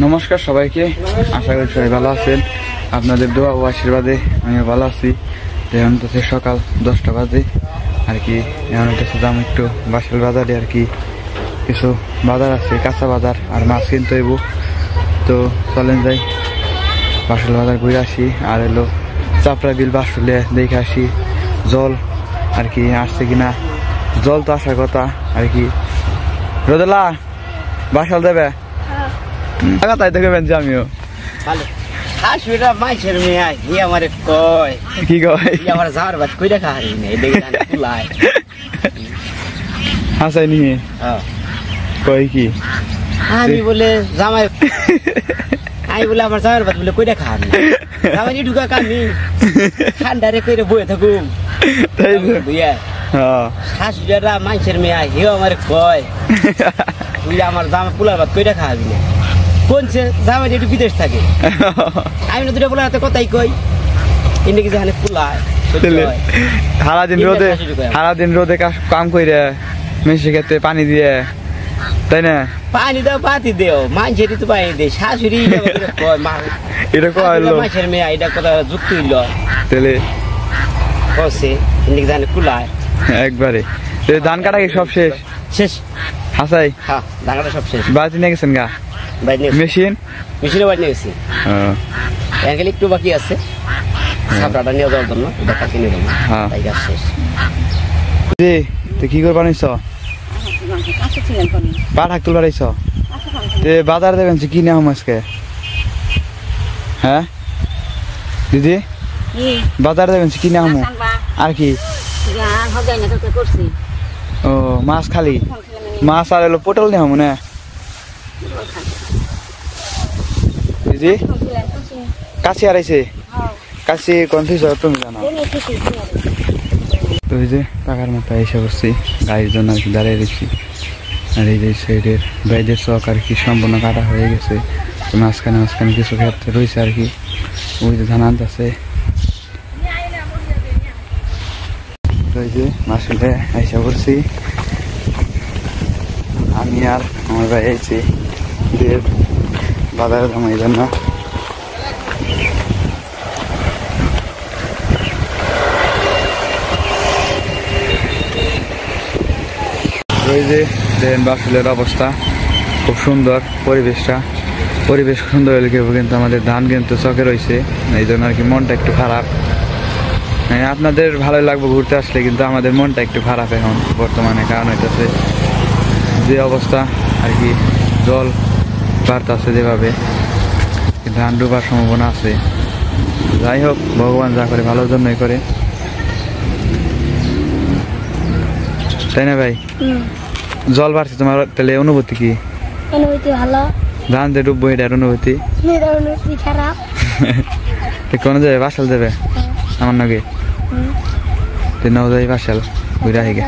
নমস্কার সবাইকে, আশা করি সবাই ভালো আছেন। আপনাদের দোয়া ও আশীর্বাদে আমি ভালো আছি। এখন তো সকাল 10টা বাজে আর কি। এখন হচ্ছে দাম একটু বাসাল বাজারে আর কি, কিছু বাজার আছে, কাঁচা বাজার আর মাছ কিনতে হইব। তো চলেন যাই বাসাল বাজার ঘুরে আসি। আর এলো চাপড়া বিল বাসলে দেখে আসি জল আর কি আসছে কিনা। জল তো আসার কথা আর কি। রোদেলা বাসাল দেবে তাই দেখবেন যে আমিও কি হাসাই নিয়ে কই কি আমি বলে জামাই আমি বলে আমার জামাইয়ের ভাত বলে কইরা খান জামাই ঢুকা কামি ঠান্ডারে কইরে বয়ে থাকুম তাই বুঝিয়া শাশুড়িরা মানুষের মেয়ে হিও আমার কয় তুই আমার জামাই পোলার ভাত কইরা খাওয়াবি না। কোনছে জামাই একটু বিদেশ থাকে, আমি না দুটা পোলার হাতে কথাই কই এনে কি জানে পোলায় সারাদিন রোদে কাম কইরে মেশি খেতে পানি দিয়ে, তাই না? পানি দাও পাতি দেও মানুষেরই তো পানি দে, শাশুড়ি মানুষের মেয়ে এটা কথা যুক্ত হইল তাহলে কছে এনে কি জানে পোলায় একবারে। ধান কাটা কি সব শেষ? শেষ হাসাই হ্যাঁ, ধান কাটা সব শেষ। বাড়িতে নিয়ে গেছেন গা? মেশিনে বাড়ি নিয়ে গেছি, এখানে একটু বাকি আছে ছাপড়াটা নিয়ে যাওয়ার জন্য, এটা কিনে দেবো তাই কাজ শেষ। কি করে বানাইছ? পাট হাক তুল বাড়াইছ? বাজার দেবেন কি নেওয়া আজকে? হ্যাঁ দিদি বাজার দেবেন কি নেওয়া আর কি? ও মাছ খালি মাছ আর এলো পটল নেওয়া মনে দিদি কাছে আড়াইছে কাছে কনফিউজ তুমি জানো তো। এই যে টাকার মাথায় এসে করছি গাড়ির জন্য আর কি দাঁড়িয়ে দিচ্ছি। আর এই যে সাইডের বাইরের চক আর কি সম্পূর্ণ কাটা হয়ে গেছে, মাঝখানে কিছু ক্ষেত্রে রয়েছে আর কি। ওই যে ধান আছে তো এই যে মাসুলে এসে করছি আমি আর আমার ভাই আইছি বাজারে দামাই জন্য। ওই যে দেন বাসুলের অবস্থা খুব সুন্দর, পরিবেশ সুন্দর হলে কেউ, কিন্তু আমাদের ধান কিন্তু চকে রয়েছে, এই জন্য আর কি মনটা একটু খারাপ। আপনাদের ভালোই লাগবে ঘুরতে আসলে, কিন্তু আমাদের মনটা একটু খারাপ এখন বর্তমানে, কারণ হইতেছে যে অবস্থা আর কি, জল বাড়তেছে যেভাবে, ধান ডুবার সম্ভাবনা আছে। যাই হোক, ভগবান যা করে ভালোর জন্যই করে, তাই না ভাই? জল বাড়ছে, তোমার তাহলে অনুভূতি কি? অনুভূতি ভালো। ধান দিয়ে ডুববো, এটার অনুভূতি খারাপ। কোন যাবে? বাসাল যাবে আমার নাকি? নাও যাই বাসাল ঘুরে আগে।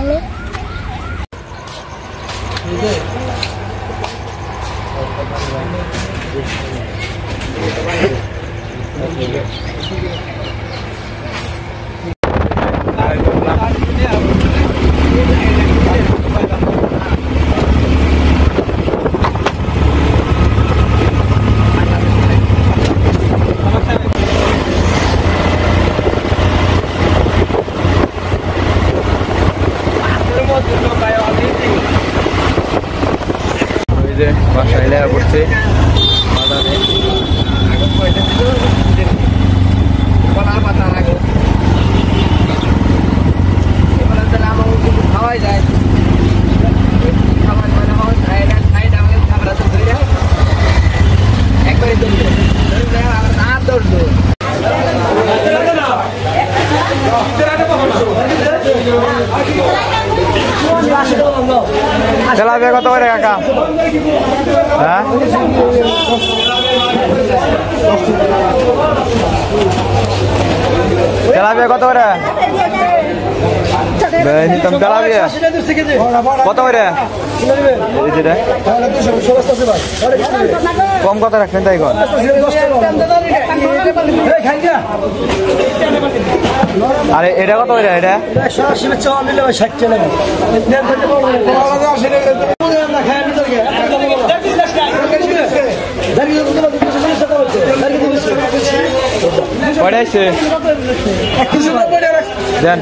বাসায় লেয়া পড়ছে খাওয়াই যায় একবারে আর দৌড় তেলাপিয়া কত করে কাকা? হ্যাঁ তেলাপিয়া কত করে? নিতাম তেলাপিয়া কত করে? কম কত রাখবেন তাই কর? আরে এটা কত করে? এটা 60 টাকা। আইছে দেন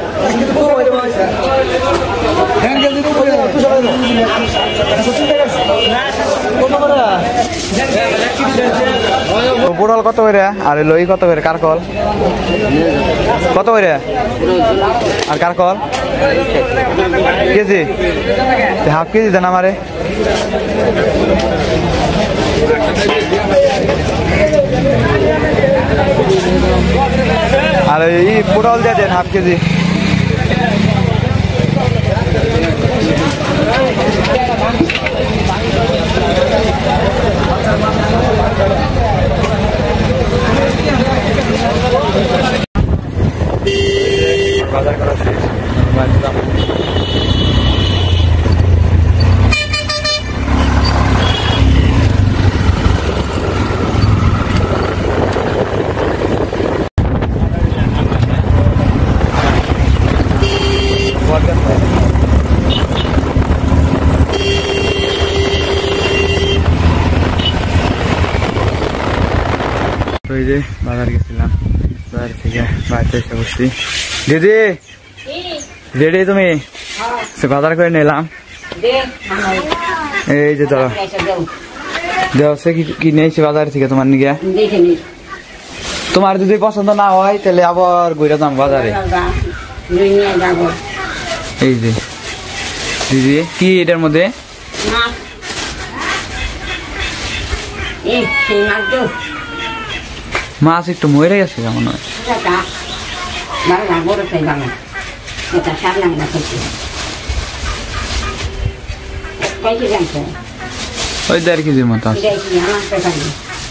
পটল কত করে আর লই কত করে কারকল কত করে আর কারকল কেজি হাফ কেজি দেন আমারে আর এই পটল দিয়ে দেন হাফ কেজি বাজার করা শেষ ওই যে বাজার গেছিলাম বাজার থেকে বাড়িতে এসে বসছি দিদি রেডি তুমি বাজার করে নিলাম এই যে ধরো দেও সে কি নিয়েছি বাজার থেকে তোমার নিয়ে তোমার যদি পছন্দ না হয় তাহলে আবার ঘুরে যাম বাজারে এই যে দিদি কি এটার মধ্যে মাছ একটু মরে গেছে কেমন হয় ওই 1.5 কেজির মতো আছে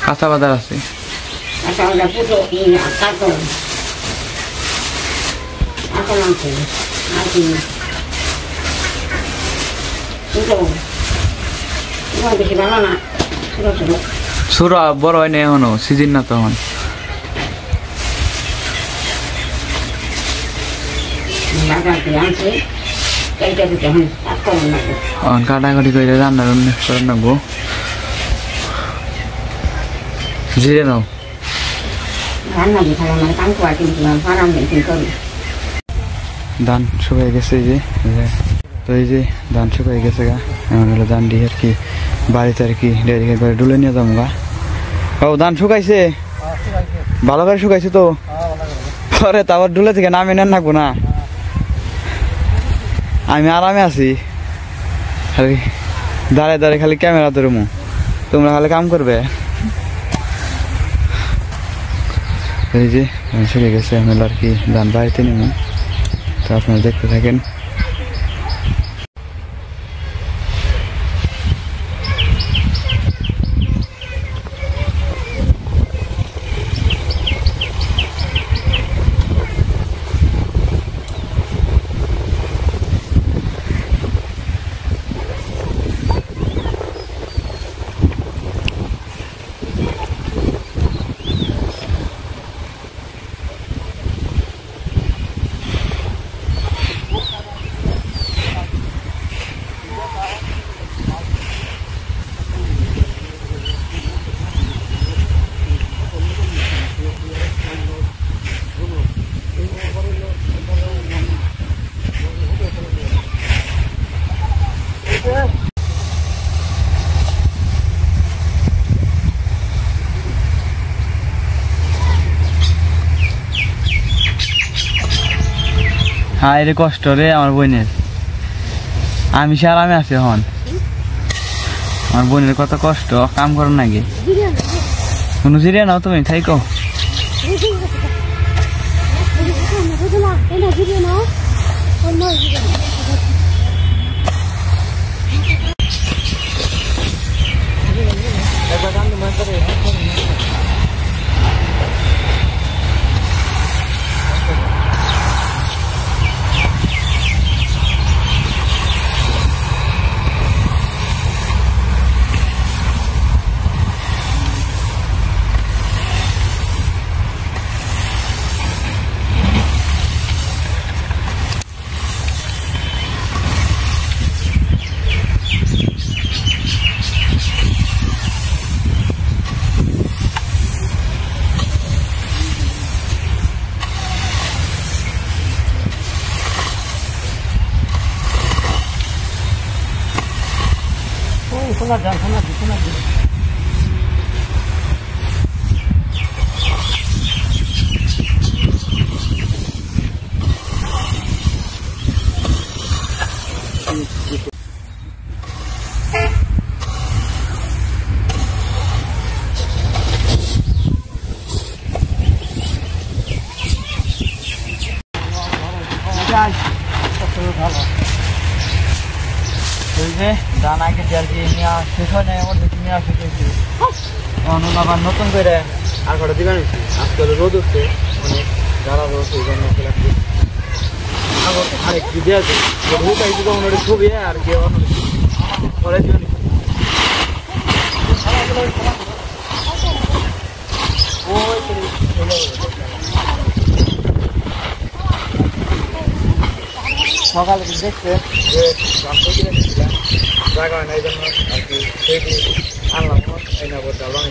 কাঁচা বাজার আছে সুরা বড় হয় না এখনো সিজন না তখন কাটাকাটি করে রান্না করে নেবো জিরে নাও ধান শুকাই গেছে এই যে তো এই যে ধান শুকাই গেছে গা এমন হলো ধান দিয়ে আর কি বাড়িতে আর কি ডেরি করে ডুলে নিয়ে যাবো গা ও ধান শুকাইছে ভালো করে শুকাইছে তো পরে তারপর ডুলে থেকে নামে নেন নাকবো না আমি আরামে আছি খালি দাঁড়ায় দাঁড়ায় খালি ক্যামেরা ধরবো তোমরা খালি কাম করবে এই যে শুকিয়ে গেছে আমি আর কি ধান বাড়িতে নেব তো আপনারা দেখতে থাকেন হায় রে কষ্ট রে আমার বোনের আমি সে আরামে আছি এখন আমার বোনের কত কষ্ট কাম করো নাকি কোনো জিরিয়া নাও তুমি থাইকো দানা কেটে আর কি নিয়ে শেষ হয় নাই আমার দেখি নিয়ে আসে আবার নতুন করে আর কটা দিবেন আজকে রোদ উঠছে অনেক যারা রোদ সেই জন্য আরেকটু দেওয়া যায় রোদ আইসি তো অন্য ছবি আর কি পরে দিবেন সকালে দেখছে যে জায়গা হয় না এই জন্য আর কি সেইটি আনলাম এই না বলতে আলাম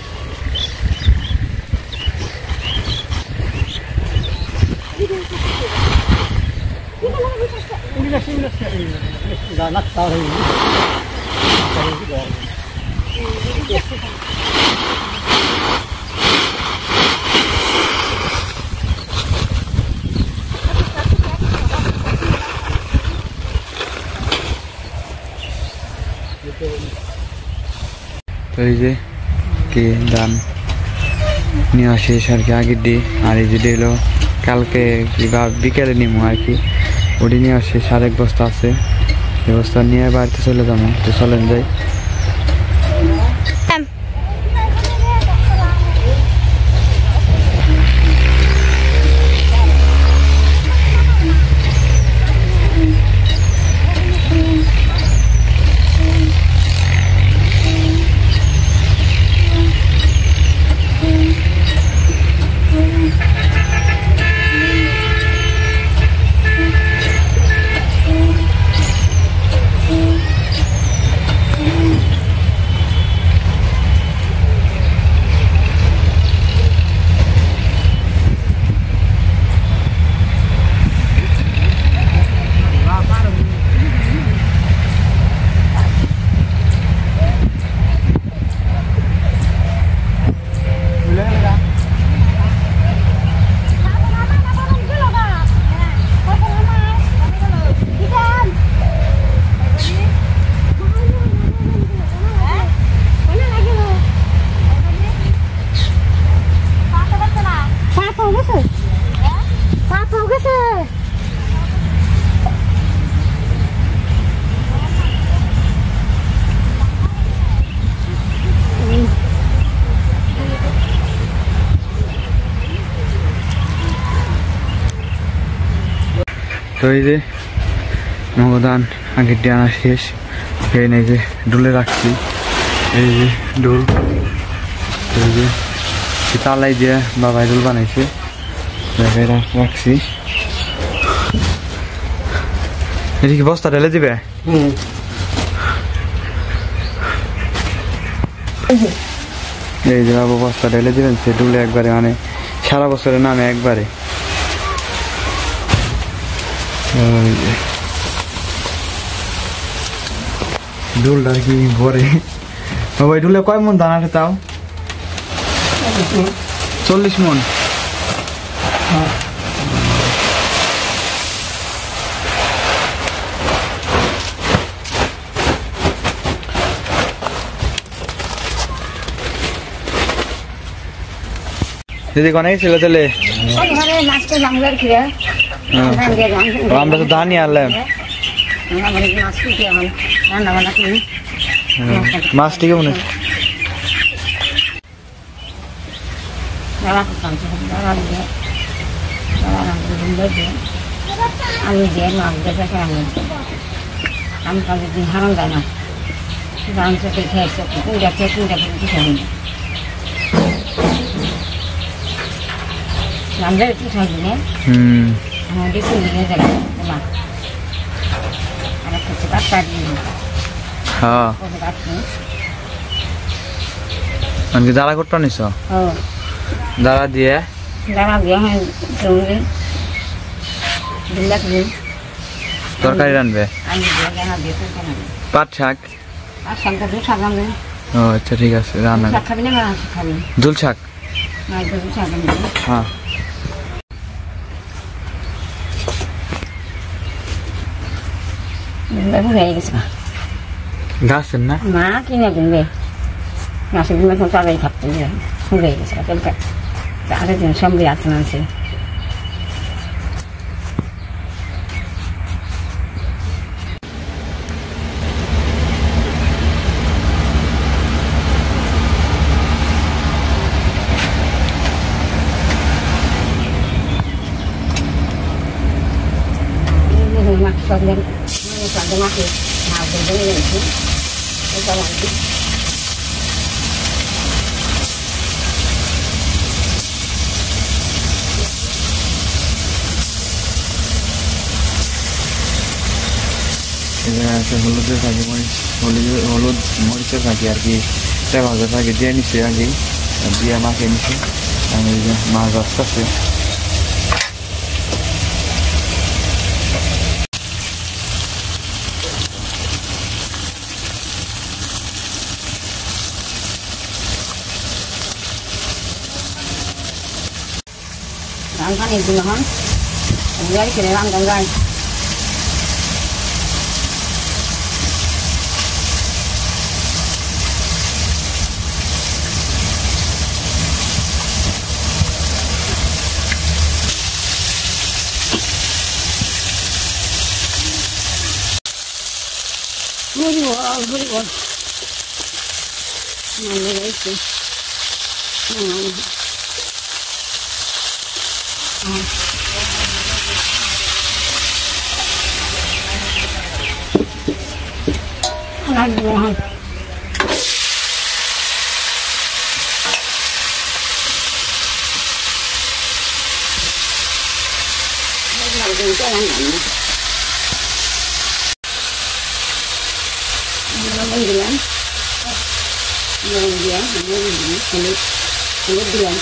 তো এই যে কি ধান নিয়ে আসে আর কি আগের দিয়ে আর এই যে হলো কালকে বা বিকেলে নিমো আর কি ওটি নিয়ে আসে 1.5 বস্তা আছে এই বস্তা নিয়ে বাড়িতে চলে যাবো তো চলেন যাই তো এই যে মগধান আগের দিয়ে আনা শেষ এই যে ডুলে রাখছি এই যে ডুল এই যে তালাই দিয়ে বাবাই ডুল বানাইছে রাখছি এদিকে বস্তা ঢেলে দিবে এই যে বাবু বস্তা ঢেলে দিবেন সে ডুলে একবারে মানে সারা বছরের নামে একবারে ডুলটা কি ভরে ওই ডুলে কয় মন দানা আছে তাও 40 মন দিদি কোনে ছিল চলে আমরা তো ধান নিয়ে আনলাম মাছটি কেমন আমি যে মাছ দেখে আমি কাজের দিন হারাম যায় না ধান চোখে খেয়েছে কুড়িটা খেয়ে কুড়িটা খেয়ে খাবি না নামলে কি খাবি না আমাদের কুড়িয়ে যাবে মা আর কিছু কাটটা দিয়ে হ্যাঁ মানে দাঁড়া করতে নিছ দাঁড়া দিয়ে হ্যাঁ তরকারি রানবে পাট শাক আর শাকটা দিয়ে শাক আনবে ও আচ্ছা ঠিক আছে রান্না শাক খাবি না মাছ খাবি ঝোল শাক মাছ দিয়ে শাক আনবে হ্যাঁ হয়ে গেছে গাছের না মা কিনে কিনবে মাসের দিন এখন তাড়াই থাকতে হয়ে গেছে আরেক দিন সঙ্গে আসেন আছে Soalnya mana soalnya masih mau beli itu, itu lagi. Ini ada huluder lagi hulud moricer lagi lagi. Saya baca lagi dia ni sih lagi, dia makan ni sih, kami ni mazas sih. Ramkan itu lohan, jadi kira ramkan guys. Beri wah. Mana itu? Lagi lohan. Lagi jalan ini. Bilang, dia bilang,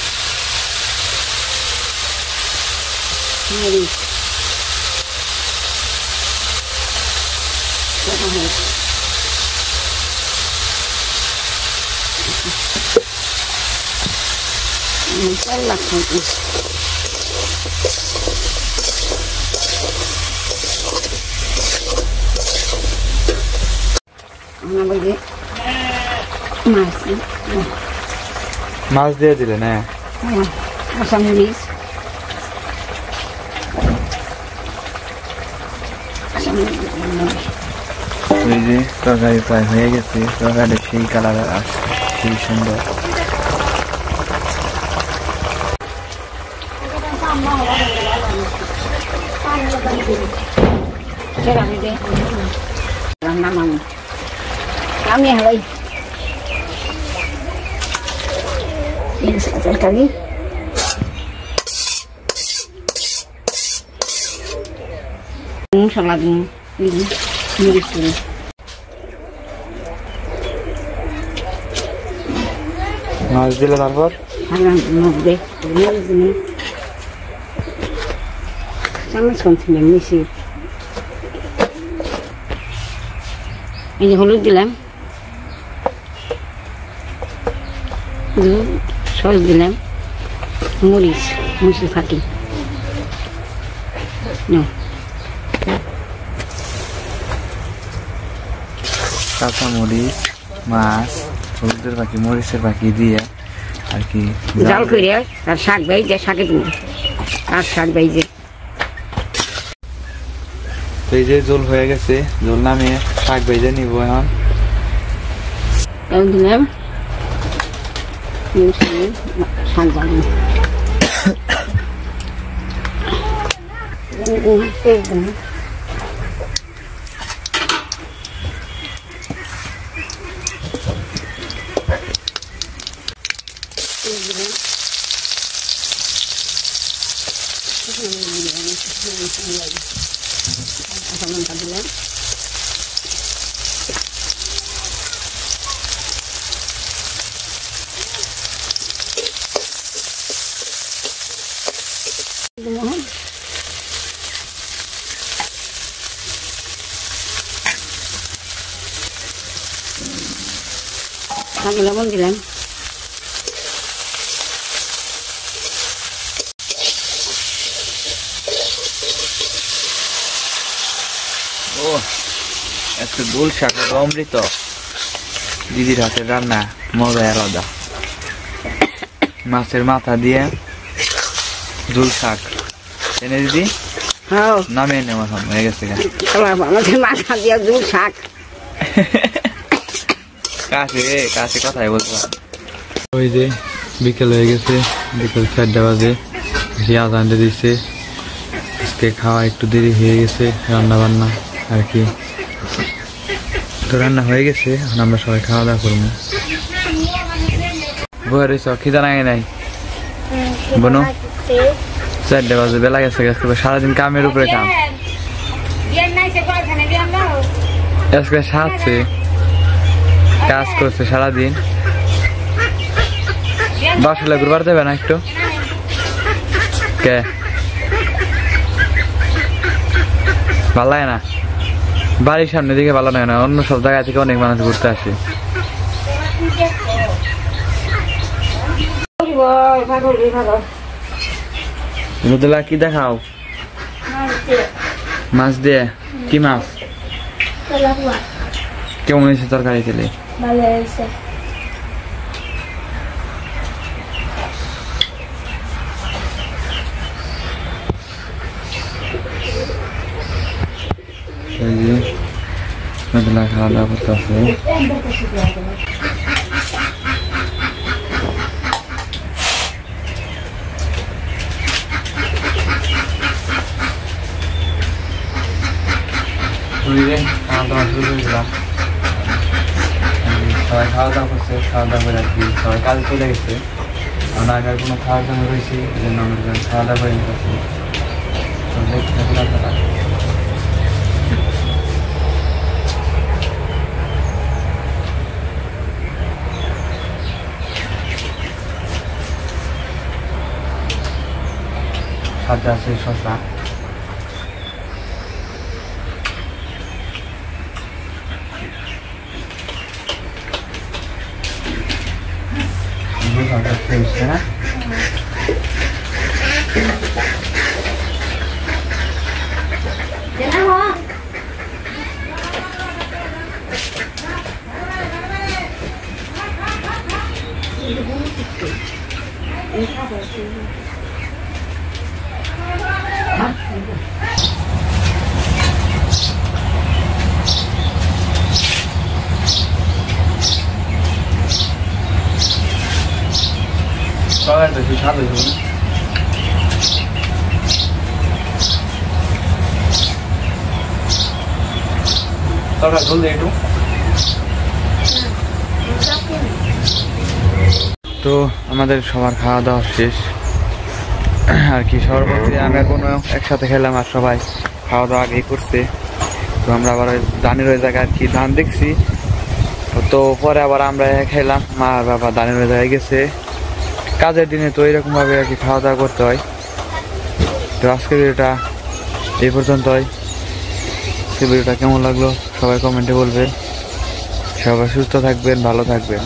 salah itu. Bagi মাছ দিয়ে দিলেন হ্যাঁ কাঁচামরিচ এই যে তরকারি প্রায় হয়ে গেছে তরকারি সেই কালার আসছে সেই সুন্দর রান্না মামু আমি হলাই তরকারি salad ini miris ini মাছ দিলে তারপর halang mode miris ini sangat konsumen misi ini hulu dilam sos dilam muris fati no কাঁচা মরিচ মাছ হলুদের বাকি মরিচের বাকি দিয়ে আর কি জাল করে আর শাক ভাইজে শাকে দিব আর শাক ভাইজে এই যে ঝোল হয়ে গেছে ঝোল নামিয়ে শাক ভেজে নিব এখন দিলাম শাক ভাজি সাথে লবণ দিলাম। ও আজকে দোল শাক অমৃত, দিদির হাতের রান্না মজা আলাদা। মাছের মাথা দিয়ে দোল শাক এনে দিদি হ্যাঁ নামে এনে আমার হয়ে গেছে। আমাদের মাথা দিয়ে দোল শাক কাছে কাছে কথাই বলতে। ওই যে বিকেল হয়ে গেছে, বিকেল 4টা বাজে, আজান দিচ্ছে। আজকে খাওয়া একটু দেরি হয়ে গেছে, রান্না বান্না আর কি। তো রান্না হয়ে গেছে, এখন আমরা সবাই খাওয়া দাওয়া করবো। বউয়ের সব খিদা লাগে নাই বোনো? 4টা বাজে, বেলা গেছে। আজকে সারাদিন কামের উপরে কাম, আজকে সাথে কাজ করছে সারাদিন। বাসলে ঘুরবার দেবে না একটু? কে ভালো লাগে না? বাড়ির সামনে দিকে ভালো লাগে না, অন্য সব জায়গা থেকে অনেক মানুষ ঘুরতে আসে। রুদুলা কি দেখাও? মাছ দিয়ে? কি মাছ? কেমন হয়েছে তরকারি খেলে? ভালো হয়েছে। খাওয়া দাওয়া করতে আসে। সবাই খাওয়া দাওয়া করছে, খাওয়া দাওয়া করে আর কি সবাই কাজে চলে গেছে। আমার আগে কোনো খাওয়ার জন্য রয়েছে, এই জন্য আমরা খাওয়া দাওয়া করে নিতেছি। সাথে আছে শসা। না সবাই তো একটু স্বাদ হয়েছে। তরকারি ঝোল দিয়ে একটু। তো আমাদের সবার খাওয়া দাওয়া শেষ আর কি। সবার মধ্যে আমরা কোনো একসাথে খেলাম আর সবাই খাওয়া দাওয়া আগেই করছে। তো আমরা আবার ধানের ওই জায়গায় আর কি ধান দেখছি, তো পরে আবার আমরা খেলাম। মা আর বাবা ধানের ওই জায়গায় গেছে। কাজের দিনে তো এরকম ভাবে আর কি খাওয়া দাওয়া করতে হয়। তো আজকের ভিডিওটা এই পর্যন্তই। ভিডিওটা কেমন লাগলো সবাই কমেন্টে বলবেন। সবাই সুস্থ থাকবেন, ভালো থাকবেন।